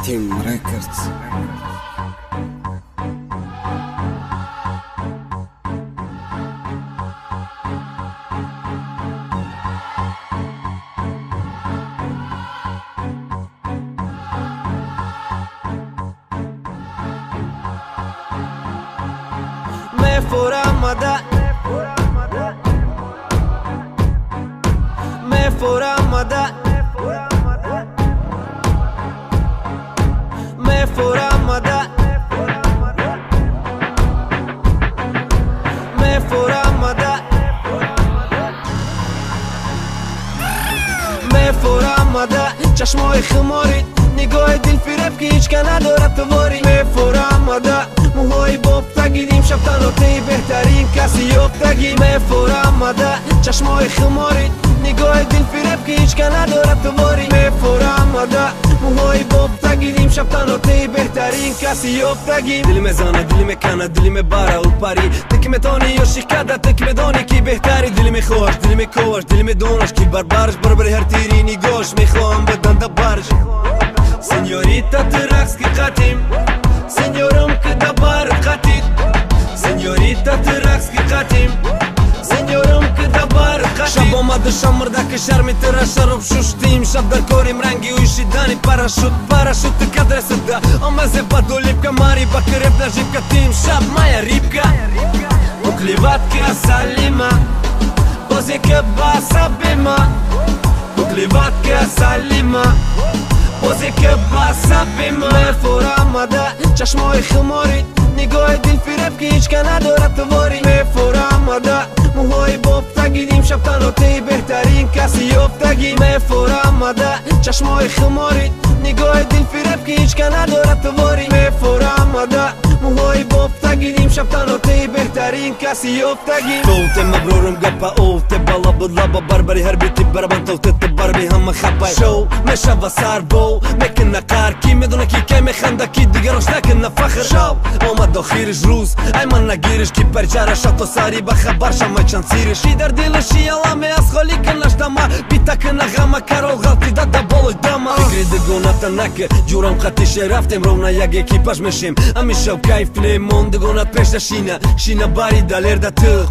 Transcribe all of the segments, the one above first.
Team Records. Me fora mada, me fora mada, me fora mada, me fora mada, me fora mada. چشمای خماری نگاه دل فریب که هیچ که ندارد تواری. me fora mada موهای بافتگی نیم شب تناتی بهترین کسی یافتگی. me fora mada چشمای خماری نگاه دل فریب که هیچ که ندارد تواری. me fora mada موهای بافتگی نیم شب تناتی بهترین کسی یافتگی. دلی مزانه دلی مکنه دلی مبره و پری تکی متانی یا شکده تکی مدانی کی بهتری. دلی میخواش دلی میکاش دلی میدونش کی بربرش بربری هر تیری نگاش میخوام بدن دبرش. سنیوریتا تو رقص که قطیم سنیورم که دبرت قطید. سنیوریتا تو رقص که قطیم سنیورم که دبرت قطید. شب آمد شمرده که شرمی تره شراب شوشتیم. شب در کاریم رنگی ویشیدنی پراشوت تو کدر سده آمزه بدو لیبکه ماری بکرب نجیب کتیم. شب مایا ریبکه بکلیبات که سلیمه بازی که باسا بیمه. بکلیبات که سلیمه بازی که باسا بیمه. me fora mada چشمای خماری نگاه دل فریب که هیچ که ندارد تواری. me fora mada موهای بافتگی نیم شب تناتی بهترین کسی یافتگی. me fora mada چشمای خماری نگاه دل فریب که هیچ که ندارد تواری. me fora mada موهای بافتگی نیم شب تناتی بهترین کسی یافتگی. توت مبرورم گپا اوت بالا بود لابا بربری هر بیتی برابن توت بربی هم خبای. شو میشه و سر بو میکنه قار کی میدونه کی میخنده کی دیگه روش نکنه فخر. شو آمد آخیرش روز ای من نگیرش کی پرچاره شد و سری بخبر شما چند سیرش. کی در دلش یالامه از خالی کنش دما بیتا کنه غمه کرو غلطی داده بالوش دما. فکری دگونه تنکه جورم خطیش رفتیم رونا یک اکیپاژ میشیم همیشه کیف کنیم دگونت پیش شینه باری دلرده تو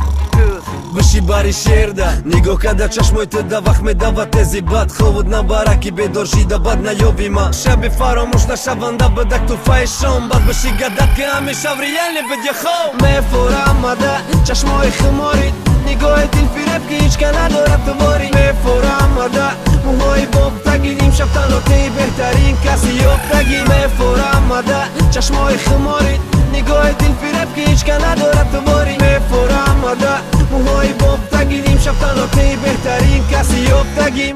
بشی باری شیرده. نگاه کده چشمای تو ده وقت میده و تزی بد خود نباره که بیدار شیده بد نیابی ما. شبی فراموش نشونده بدک تو فایشون بد بشی گدت که همیشه ریالی بدی خوب. me fora mada چشمای خماری نگاه دل فریب که هیچ که ندارد تواری. me fora mada موهای بافتگی نیم شب تناتی بهترین کسی یافتگی. me fora mada چشمای خماری نگاه دل فریب که هیچ که ندارد تواری. me fora mada موهای بافتگی نیم شب تناتی بهترین کسی یافتگیم.